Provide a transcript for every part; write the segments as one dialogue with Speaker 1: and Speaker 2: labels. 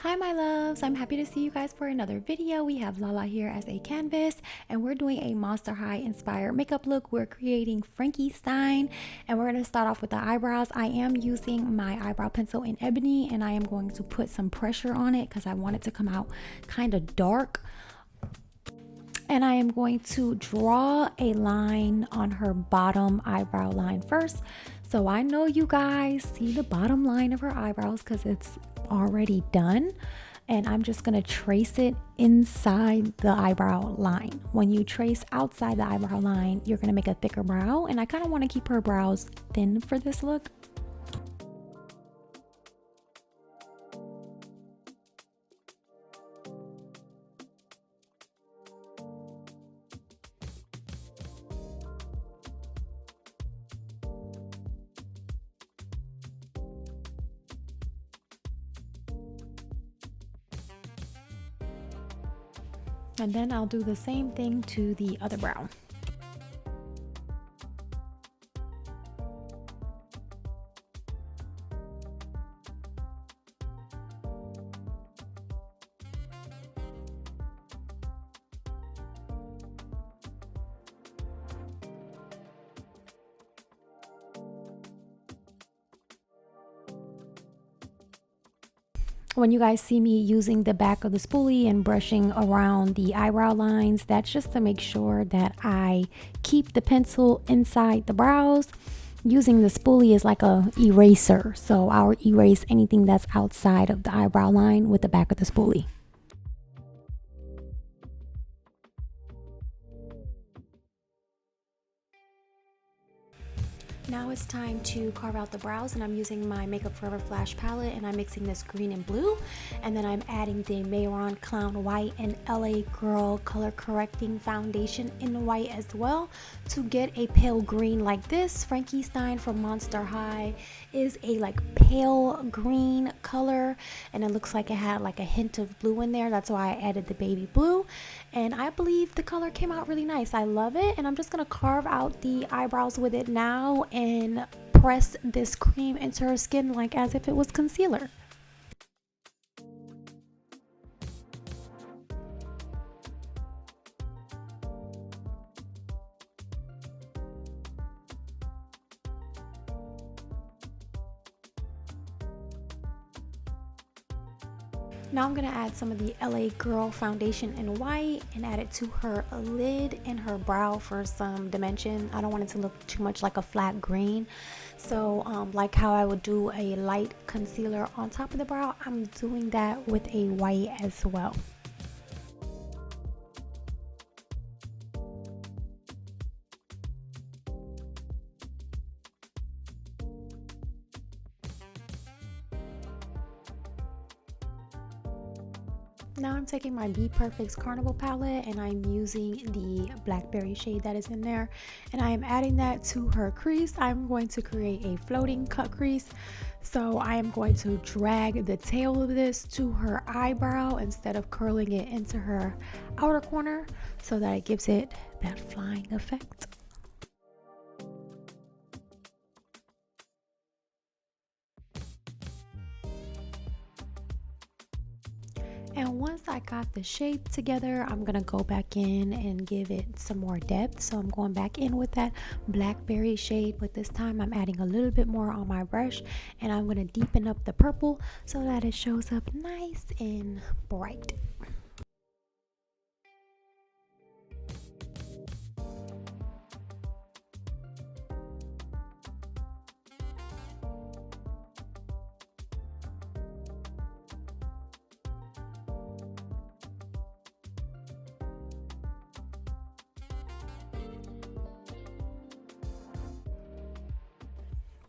Speaker 1: Hi my loves, I'm happy to see you guys for another video. We have Lala here as a canvas and we're doing a MonsterHigh inspired makeup look. We're creating Frankiestien and we're going to start off with the eyebrows. I am using my eyebrow pencil in ebony and I am going to put some pressure on it because I want it to come out kind of dark. And I am going to draw a line on her bottom eyebrow line first. So I know you guys see the bottom line of her eyebrows because it's already done. And I'm just going to trace it inside the eyebrow line. When you trace outside the eyebrow line, you're going to make a thicker brow. And I kind of want to keep her brows thin for this look. And then I'll do the same thing to the other brow. When you guys see me using the back of the spoolie and brushing around the eyebrow lines, that's just to make sure that I keep the pencil inside the brows. Using the spoolie is like a eraser, so I'll erase anything that's outside of the eyebrow line with the back of the spoolie. Now it's time to carve out the brows, and I'm using my Makeup Forever Flash palette and I'm mixing this green and blue, and then I'm adding the Mehron Clown White and LA Girl color correcting foundation in white as well to get a pale green like this. Frankiestien from MonsterHigh is a like pale green color and it looks like it had like a hint of blue in there. That's why I added the baby blue, and I believe the color came out really nice. I love it, and I'm just gonna carve out the eyebrows with it now and press this cream into her skin like as if it was concealer. Now I'm going to add some of the LA Girl foundation in white and add it to her lid and her brow for some dimension. I don't want it to look too much like a flat green. So like how I would do a light concealer on top of the brow, I'm doing that with a white as well. Now I'm taking my Bperfect Carnival palette and I'm using the blackberry shade that is in there, and I am adding that to her crease. I'm going to create a floating cut crease, so I am going to drag the tail of this to her eyebrow instead of curling it into her outer corner so that it gives it that flying effect. And once I got the shape together, I'm gonna go back in and give it some more depth. So I'm going back in with that blackberry shade, but this time I'm adding a little bit more on my brush, and I'm gonna deepen up the purple so that it shows up nice and bright.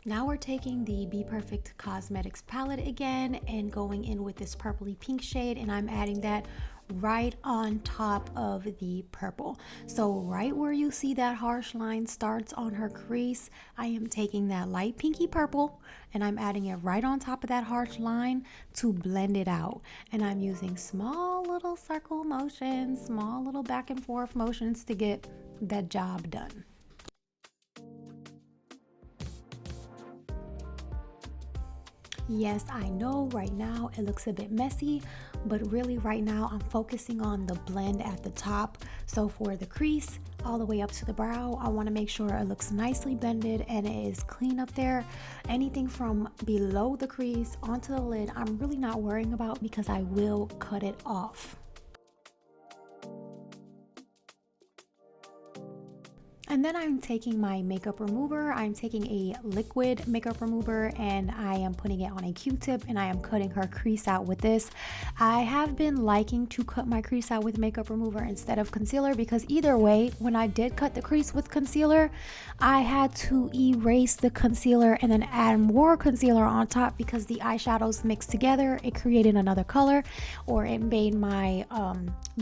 Speaker 1: Now we're taking the Bperfect Cosmetics palette again and going in with this purpley pink shade, and I'm adding that right on top of the purple. So right where you see that harsh line starts on her crease, I am taking that light pinky purple and I'm adding it right on top of that harsh line to blend it out. And I'm using small little circle motions, small little back and forth motions to get that job done. Yes, I know right now it looks a bit messy, but really right now I'm focusing on the blend at the top. So for the crease all the way up to the brow, I want to make sure it looks nicely blended and it is clean up there. Anything from below the crease onto the lid, I'm really not worrying about because I will cut it off. And then I'm taking my makeup remover. I'm taking a liquid makeup remover and I am putting it on a Q-tip and I am cutting her crease out with this. I have been liking to cut my crease out with makeup remover instead of concealer because either way, when I did cut the crease with concealer, I had to erase the concealer and then add more concealer on top because the eyeshadows mixed together. It created another color, or it made my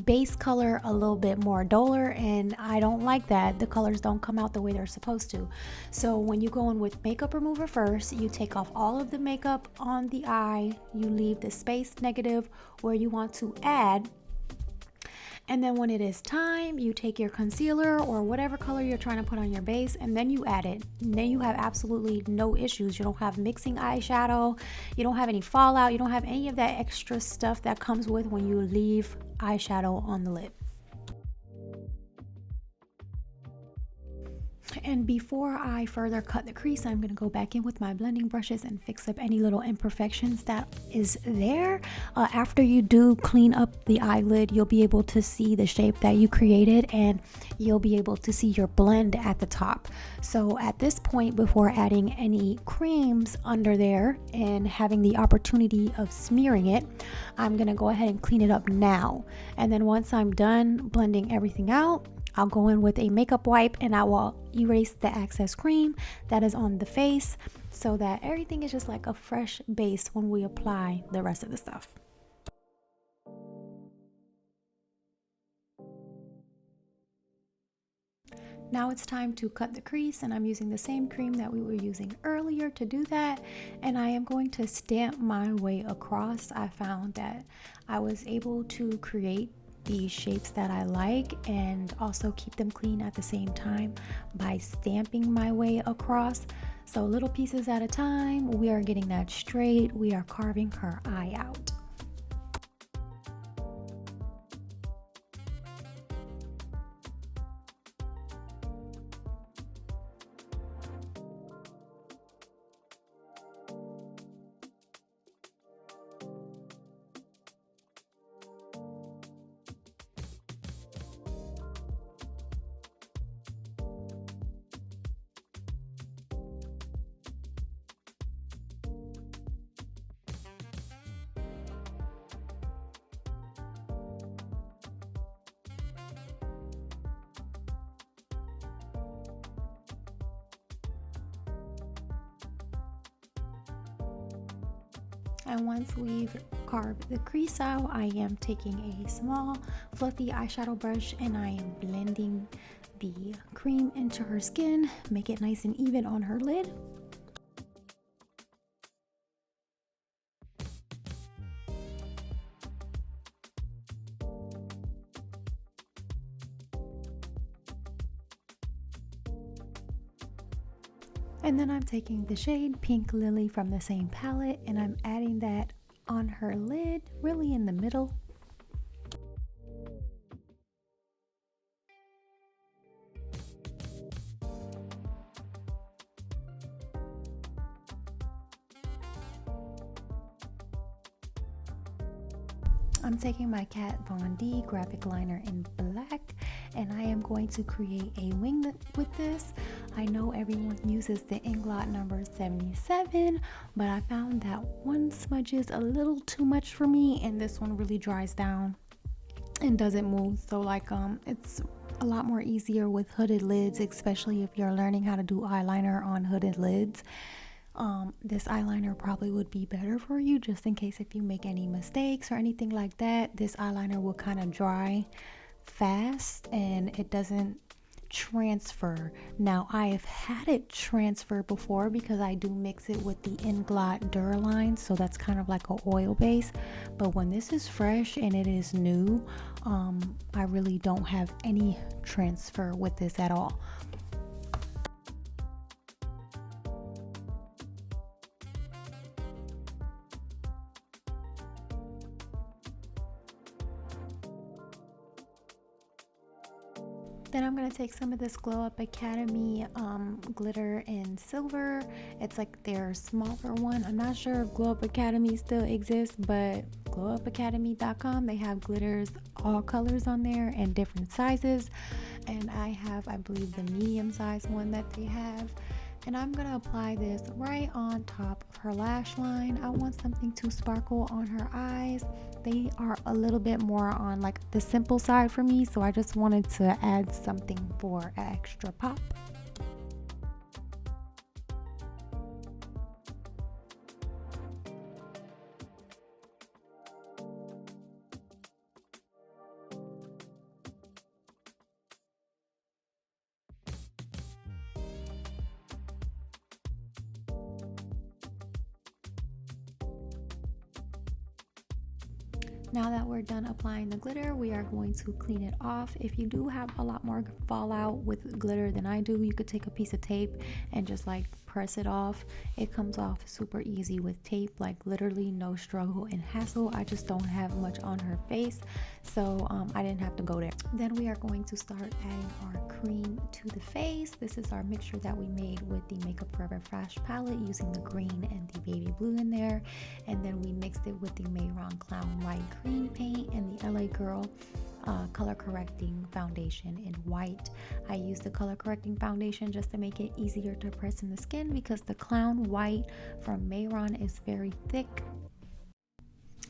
Speaker 1: base color a little bit more duller, and I don't like that. The colors don't come out the way they're supposed to. So when you go in with makeup remover first, you take off all of the makeup on the eye, you leave the space negative where you want to add, and then when it is time, you take your concealer or whatever color you're trying to put on your base and then you add it. And then you have absolutely no issues. You don't have mixing eyeshadow, you don't have any fallout, you don't have any of that extra stuff that comes with when you leave eyeshadow on the lid. And before I further cut the crease, I'm going to go back in with my blending brushes and fix up any little imperfections that is there. After you do clean up the eyelid, you'll be able to see the shape that you created and you'll be able to see your blend at the top. So at this point, before adding any creams under there and having the opportunity of smearing it, I'm going to go ahead and clean it up now. And then once I'm done blending everything out, I'll go in with a makeup wipe and I will erase the excess cream that is on the face so that everything is just like a fresh base when we apply the rest of the stuff. Now it's time to cut the crease, and I'm using the same cream that we were using earlier to do that, and I am going to stamp my way across. I found that I was able to create the shapes that I like and also keep them clean at the same time by stamping my way across. So little pieces at a time, we are getting that straight, we are carving her eye out. And once we've carved the crease out, I am taking a small fluffy eyeshadow brush and I am blending the cream into her skin, make it nice and even on her lid. And then I'm taking the shade Pink Lily from the same palette and I'm adding that on her lid, really in the middle. I'm taking my Kat Von D graphic liner in black and I am going to create a wing with this. I know everyone uses the Inglot number 77, but I found that one smudges a little too much for me and this one really dries down and doesn't move. So like it's a lot more easier with hooded lids, especially if you're learning how to do eyeliner on hooded lids. This eyeliner probably would be better for you just in case if you make any mistakes or anything like that. This eyeliner will kind of dry fast and it doesn't transfer. Now I have had it transfer before because I do mix it with the Inglot Duraline, so that's kind of like an oil base, but when this is fresh and it is new, I really don't have any transfer with this at all. Then I'm going to take some of this Glow Up Academy glitter in silver. It's like their smaller one. I'm not sure if Glow Up Academy still exists, but glowupacademy.com, they have glitters all colors on there and different sizes. And I have, I believe, the medium size one that they have. And I'm going to apply this right on top of her lash line. I want something to sparkle on her eyes. They are a little bit more on like the simple side for me, so I just wanted to add something for extra pop. Now that we're done applying the glitter, we are going to clean it off. If you do have a lot more fallout with glitter than I do, you could take a piece of tape and just like press it off. It comes off super easy with tape, like literally no struggle and hassle. I just don't have much on her face, so I didn't have to go there. Then we are going to start adding our cream to the face. This is our mixture that we made with the Makeup Forever Fresh palette using the green and the baby blue in there, and then we mixed it with the Mehron Clown White cream paint and the LA Girl color correcting foundation in white. I used the color correcting foundation just to make it easier to press in the skin because the Clown White from Mehron is very thick.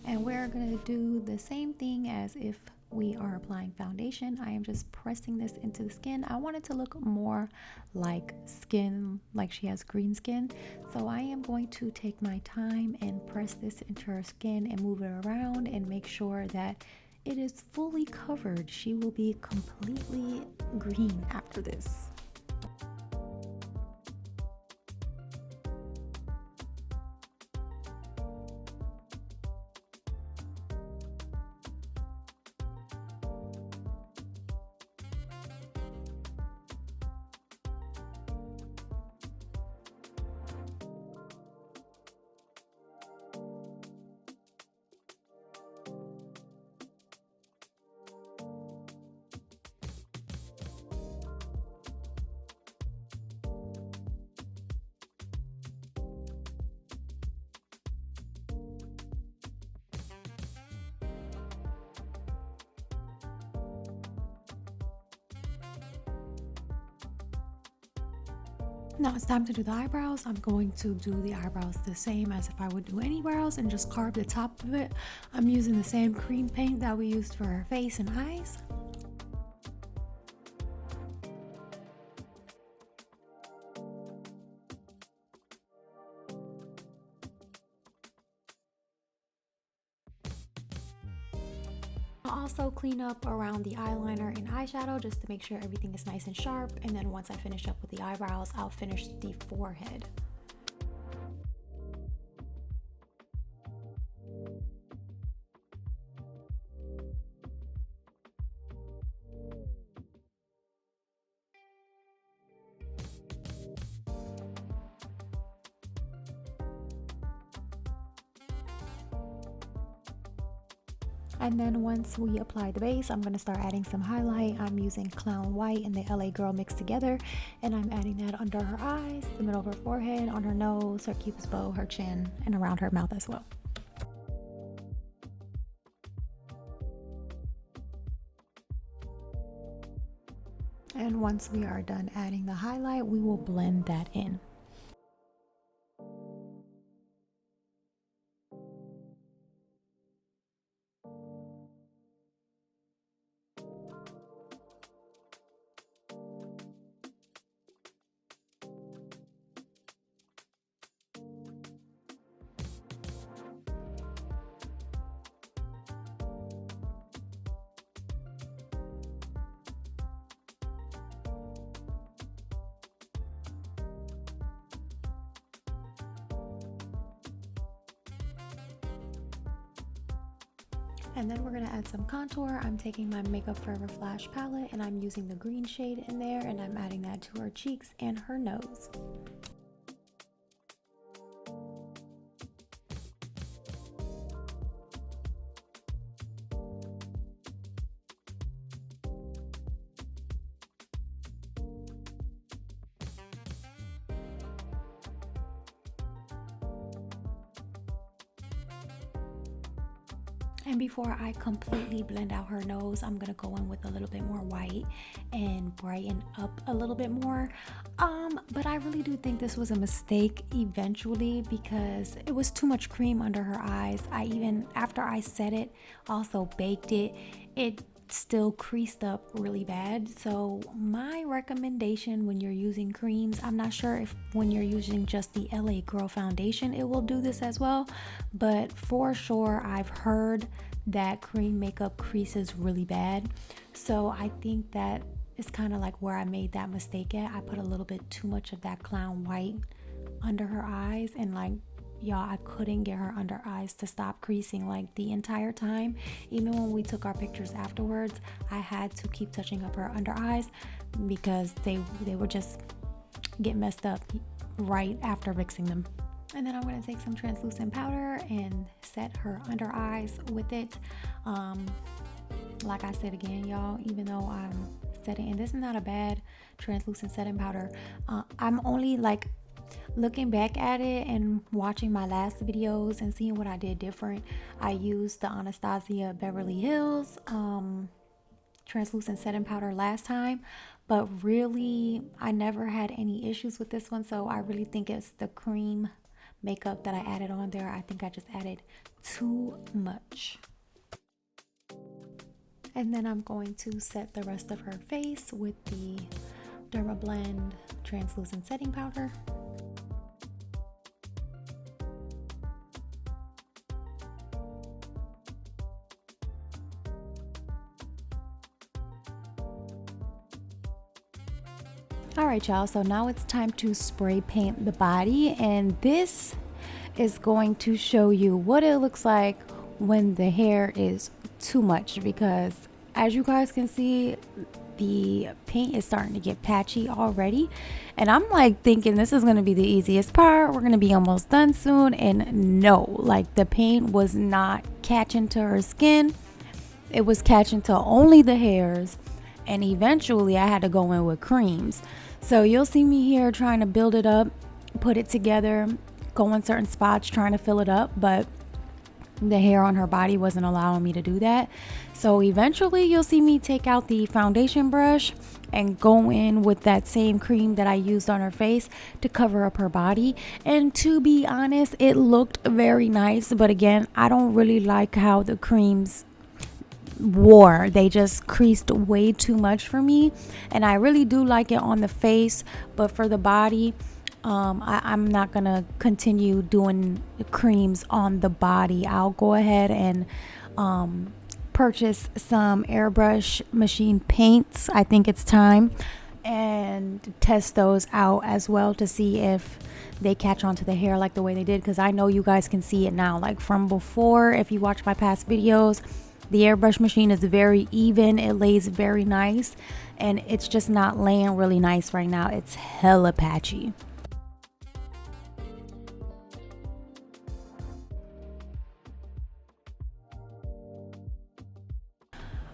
Speaker 1: And we're going to do the same thing as if we are applying foundation. I am just pressing this into the skin. I want it to look more like skin, like she has green skin. So I am going to take my time and press this into her skin and move it around and make sure that it is fully covered. She will be completely green after this. Now it's time to do the eyebrows. I'm going to do the eyebrows the same as if I would do any brows and just carve the top of it. I'm using the same cream paint that we used for her face and eyes. I'll also clean up around the eyeliner and eyeshadow just to make sure everything is nice and sharp, and then once I finish up with the eyebrows, I'll finish the forehead. And then once we apply the base, I'm going to start adding some highlight. I'm using Clown White and the LA Girl mixed together, and I'm adding that under her eyes, the middle of her forehead, on her nose, her cupid's bow, her chin, and around her mouth as well. And once we are done adding the highlight, we will blend that in. And then we're going to add some contour. I'm taking my Makeup Forever Flash palette and I'm using the green shade in there, and I'm adding that to her cheeks and her nose. And before I completely blend out her nose, I'm gonna go in with a little bit more white and brighten up a little bit more. But I really do think this was a mistake eventually because it was too much cream under her eyes. I even, after I set it, also baked it, it still creased up really bad. So my recommendation when you're using creams, I'm not sure if when you're using just the LA Girl foundation it will do this as well, but for sure I've heard that cream makeup creases really bad. So I think that is kind of like where I made that mistake at. I put a little bit too much of that clown white under her eyes, and like, y'all, I couldn't get her under eyes to stop creasing like the entire time. Even when we took our pictures afterwards, I had to keep touching up her under eyes because they would just get messed up right after mixing them. And then I'm going to take some translucent powder and set her under eyes with it. Like I said again, y'all, even though I'm setting, and this is not a bad translucent setting powder, I'm only like looking back at it and watching my last videos and seeing what I did different. I used the Anastasia Beverly Hills translucent setting powder last time, but really I never had any issues with this one. So I really think it's the cream makeup that I added on there. I think I just added too much. And then I'm going to set the rest of her face with the Dermablend translucent setting powder. All right, y'all, so now it's time to spray paint the body, and this is going to show you what it looks like when the hair is too much, because as you guys can see, the paint is starting to get patchy already, and I'm like thinking this is going to be the easiest part, we're going to be almost done soon, and no, like the paint was not catching to her skin, it was catching to only the hairs, and eventually I had to go in with creams. So you'll see me here trying to build it up, put it together, go in certain spots trying to fill it up, but the hair on her body wasn't allowing me to do that. So eventually you'll see me take out the foundation brush and go in with that same cream that I used on her face to cover up her body. And to be honest, it looked very nice, but again, I don't really like how the creams wore. They just creased way too much for me, and I really do like it on the face, but for the body, I'm not gonna continue doing creams on the body. I'll go ahead and purchase some airbrush machine paints. I think it's time, and test those out as well to see if they catch onto the hair like the way they did, because I know you guys can see it now. Like from before, if you watch my past videos, the airbrush machine is very even, it lays very nice, and it's just not laying really nice right now. It's hella patchy.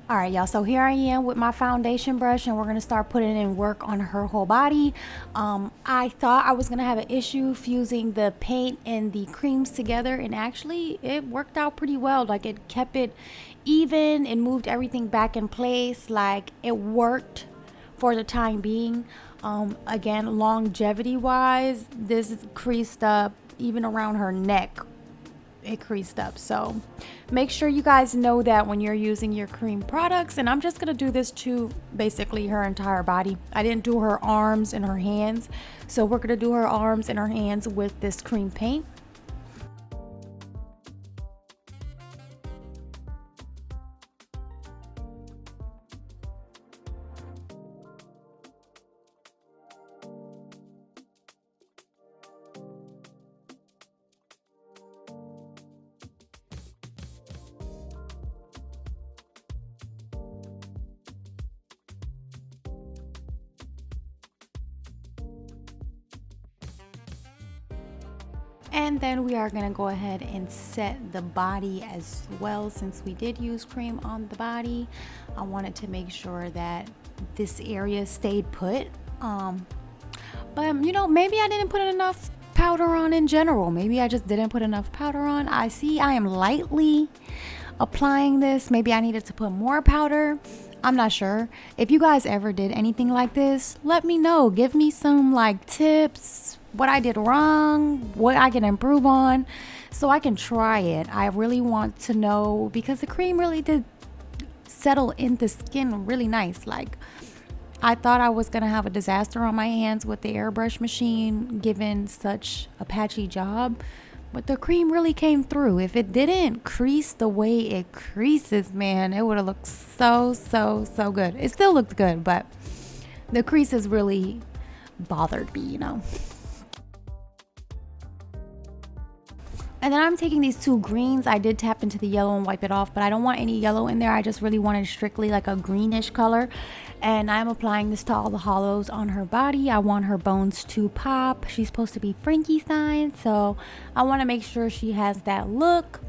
Speaker 1: All right, y'all, so here I am with my foundation brush, and we're gonna start putting in work on her whole body. I thought I was gonna have an issue fusing the paint and the creams together, and actually it worked out pretty well. Like, it kept it even and moved everything back in place. Like, it worked for the time being. Again, longevity wise, this is creased up even around her neck. It creased up, so make sure you guys know that when you're using your cream products. And I'm just gonna do this to basically her entire body. I didn't do her arms and her hands, so we're gonna do her arms and her hands with this cream paint. And then we are going to go ahead and set the body as well. Since we did use cream on the body, I wanted to make sure that this area stayed put. But you know, maybe I didn't put enough powder on in general. Maybe I just didn't put enough powder on. I see I am lightly applying this. Maybe I needed to put more powder. I'm not sure. If you guys ever did anything like this, let me know. Give me some like tips, what I did wrong, what I can improve on, so I can try it. I really want to know, because the cream really did settle in the skin really nice. Like, I thought I was gonna have a disaster on my hands with the airbrush machine given such a patchy job, but the cream really came through. If it didn't crease the way it creases, man, it would have looked so good. It still looked good, but the creases really bothered me, you know. And then I'm taking these two greens. I did tap into the yellow and wipe it off, but I don't want any yellow in there. I just really wanted strictly like a greenish color. And I'm applying this to all the hollows on her body. I want her bones to pop. She's supposed to be Frankiestien, so I want to make sure she has that look.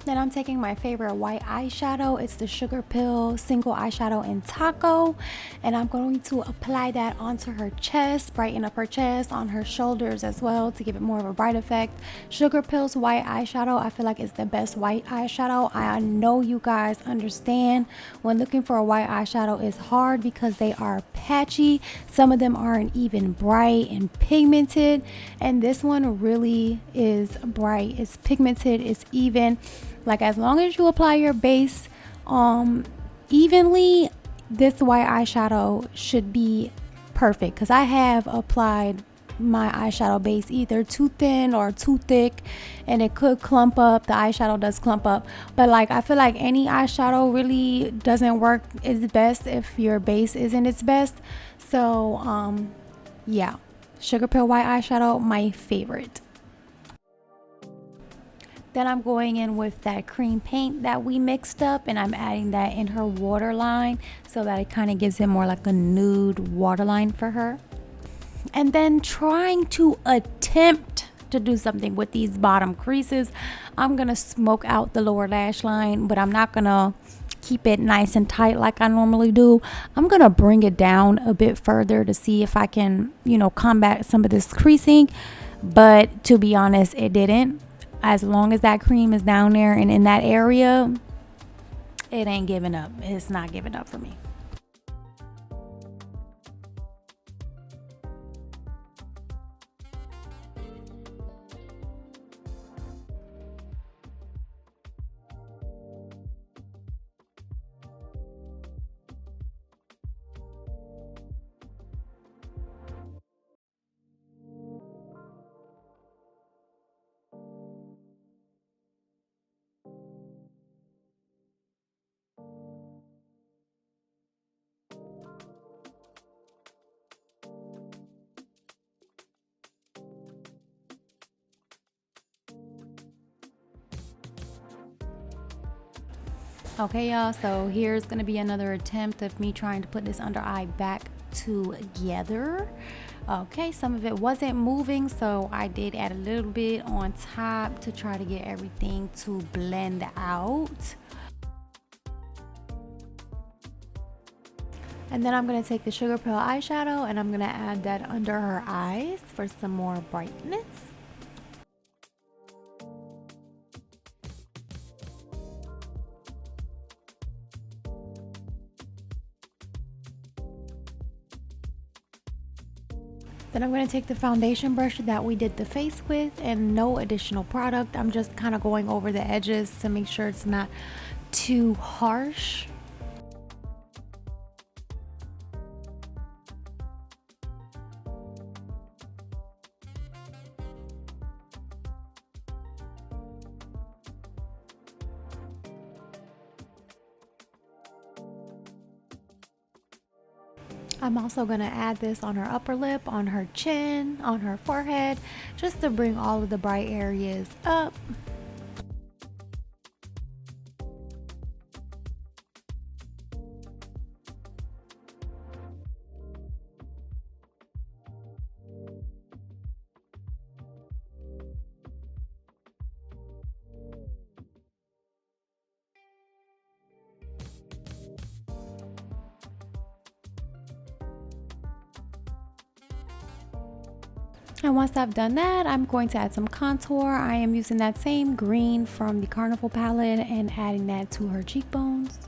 Speaker 1: Then I'm taking my favorite white eyeshadow. It's the SugarPill Single Eyeshadow in Tako. And I'm going to apply that onto her chest, brighten up her chest, on her shoulders as well to give it more of a bright effect. SugarPill's white eyeshadow, I feel like it's the best white eyeshadow. I know you guys understand when looking for a white eyeshadow is hard because they are patchy. Some of them aren't even bright and pigmented. And this one really is bright. It's pigmented, it's even. Like, as long as you apply your base evenly, this white eyeshadow should be perfect. Because I have applied my eyeshadow base either too thin or too thick, and it could clump up. The eyeshadow does clump up, but like, I feel like any eyeshadow really doesn't work its best if your base isn't its best. So yeah, SugarPill white eyeshadow, my favorite. Then I'm going in with that cream paint that we mixed up, and I'm adding that in her waterline so that it kind of gives it more like a nude waterline for her. And then trying to attempt to do something with these bottom creases. I'm gonna smoke out the lower lash line, but I'm not gonna keep it nice and tight like I normally do. I'm gonna bring it down a bit further to see if I can, you know, combat some of this creasing. But to be honest, it didn't. As long as that cream is down there and in that area, it ain't giving up. It's not giving up for me. Okay, y'all, so here's gonna be another attempt of me trying to put this under eye back together. Okay, some of it wasn't moving, so I did add a little bit on top to try to get everything to blend out. And then I'm going to take the SugarPill eyeshadow and I'm going to add that under her eyes for some more brightness. Then I'm going to take the foundation brush that we did the face with, and no additional product. I'm just kind of going over the edges to make sure it's not too harsh. I'm also going to add this on her upper lip, on her chin, on her forehead, just to bring all of the bright areas up. And once I've done that, I'm going to add some contour. I am using that same green from the Carnival palette and adding that to her cheekbones.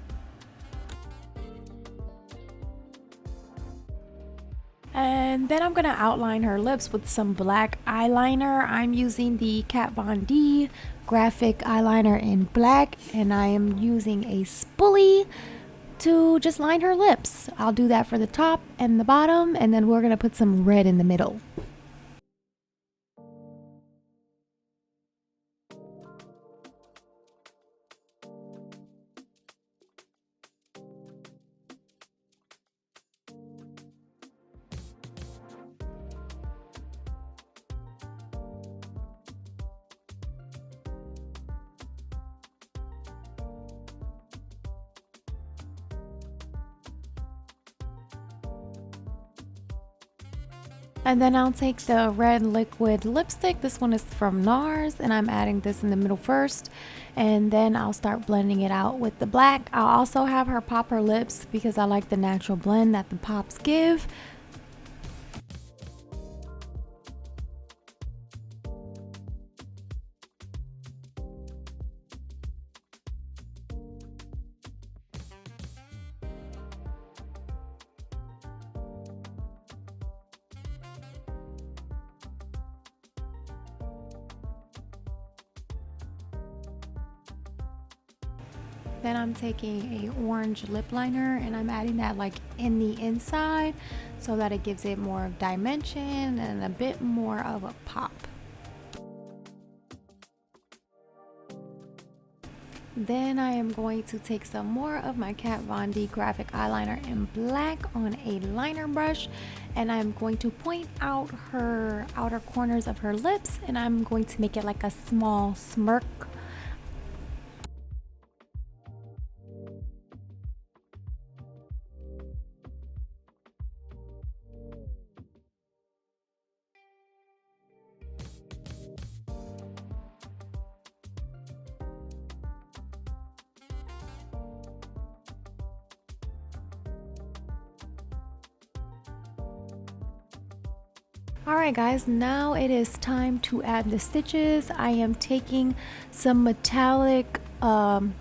Speaker 1: And then I'm going to outline her lips with some black eyeliner. I'm using the Kat Von D graphic eyeliner in black, and I am using a spoolie to just line her lips. I'll do that for the top and the bottom, and then we're going to put some red in the middle. And then I'll take the red liquid lipstick. This one is from Nars, and I'm adding this in the middle first. And then I'll start blending it out with the black. I'll also have her pop her lips because I like the natural blend that the pops give. Then I'm taking a orange lip liner and I'm adding that like in the inside so that it gives it more dimension and a bit more of a pop. Then I am going to take some more of my Kat Von D graphic eyeliner in black on a liner brush, and I'm going to point out her outer corners of her lips, and I'm going to make it like a small smirk. Alright guys, now it is time to add the stitches. I am taking some metallic mehron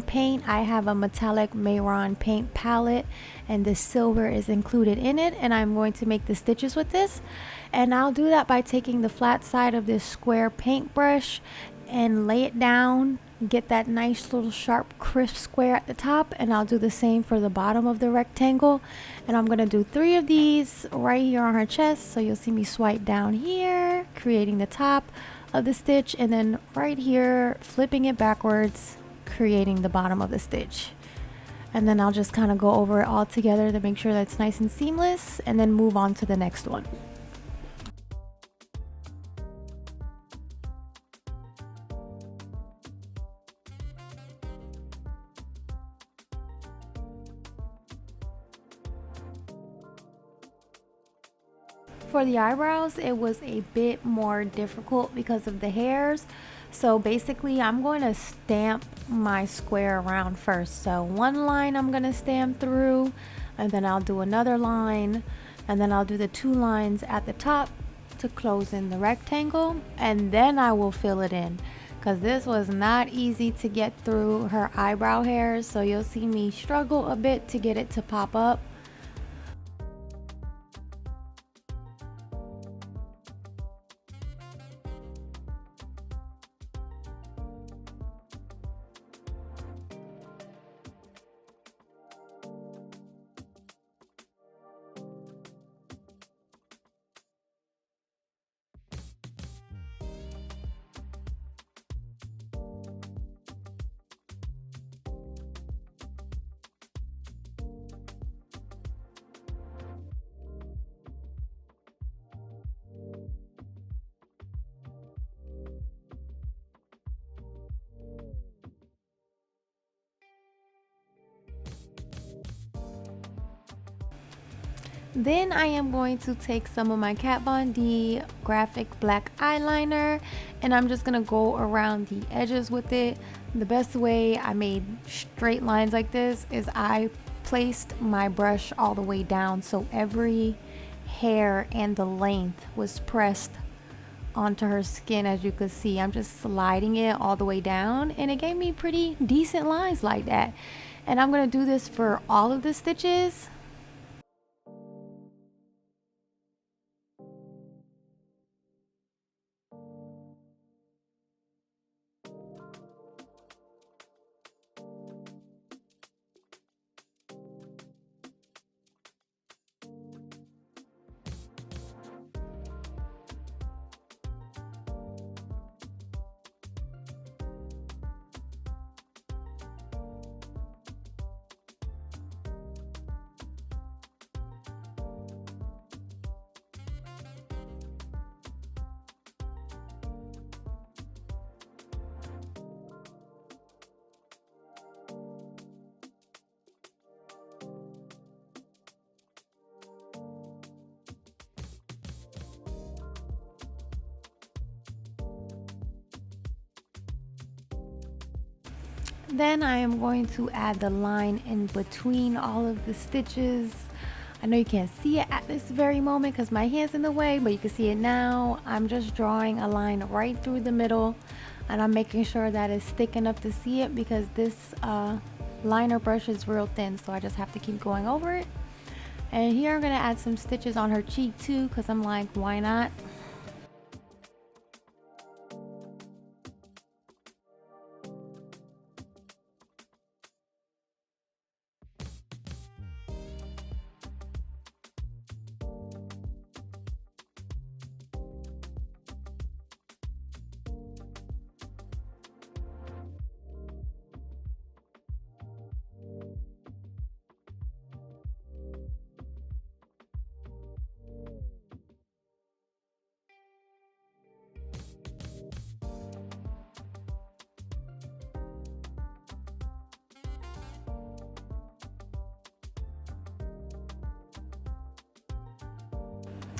Speaker 1: paint. I have a metallic mehron paint palette and the silver is included in it, and I'm going to make the stitches with this. And I'll do that by taking the flat side of this square paintbrush and lay it down, get that nice little sharp crisp square at the top, and I'll do the same for the bottom of the rectangle. And I'm gonna do 3 of these right here on her chest, so you'll see me swipe down here, creating the top of the stitch, and then right here flipping it backwards, creating the bottom of the stitch. And then I'll just kind of go over it all together to make sure that it's nice and seamless, and then move on to the next one. For the eyebrows, it was a bit more difficult because of the hairs. So basically, I'm going to stamp my square around first. So one line I'm going to stamp through, and then I'll do another line, and then I'll do the 2 lines at the top to close in the rectangle, and then I will fill it in. Because this was not easy to get through her eyebrow hairs, so you'll see me struggle a bit to get it to pop up. Then I am going to take some of my Kat Von D graphic black eyeliner, and I'm just going to go around the edges with it. The best way I made straight lines like this is I placed my brush all the way down, so every hair and the length was pressed onto her skin. As you could see, I'm just sliding it all the way down, and it gave me pretty decent lines like that. And I'm going to do this for all of the stitches. Then I am going to add the line in between all of the stitches. I know you can't see it at this very moment because my hand's in the way, but you can see it now. I'm just drawing a line right through the middle, and I'm making sure that it's thick enough to see it because this liner brush is real thin, so I just have to keep going over it. And here I'm going to add some stitches on her cheek too, because I'm like, why not?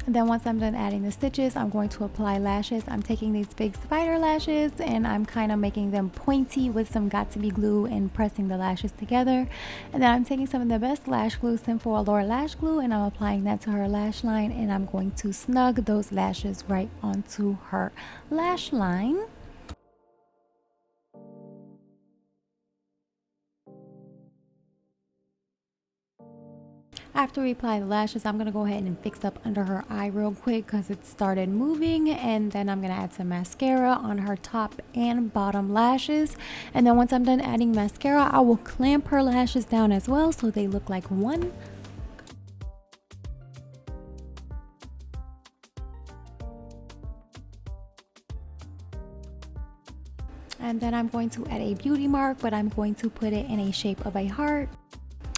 Speaker 1: And then once I'm done adding the stitches, I'm going to apply lashes. I'm taking these big spider lashes and I'm kind of making them pointy with some Got2b glue and pressing the lashes together. And then I'm taking some of the best lash glue, CynfulAllure Lash Glue, and I'm applying that to her lash line, and I'm going to snug those lashes right onto her lash line. After we apply the lashes, I'm going to go ahead and fix up under her eye real quick because it started moving, and then I'm going to add some mascara on her top and bottom lashes. And then once I'm done adding mascara, I will clamp her lashes down as well so they look like one. And then I'm going to add a beauty mark, but I'm going to put it in a shape of a heart.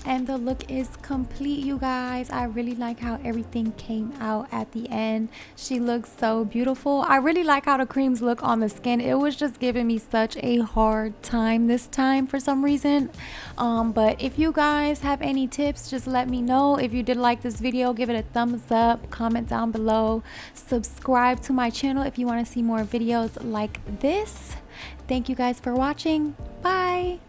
Speaker 1: And the look is complete, you guys. I really like how everything came out at the end. She looks so beautiful. I really like how the creams look on the skin. It was just giving me such a hard time this time for some reason. But if you guys have any tips, just let me know. If you did like this video, give it a thumbs up, comment down below, subscribe to my channel if you want to see more videos like this. Thank you guys for watching. Bye.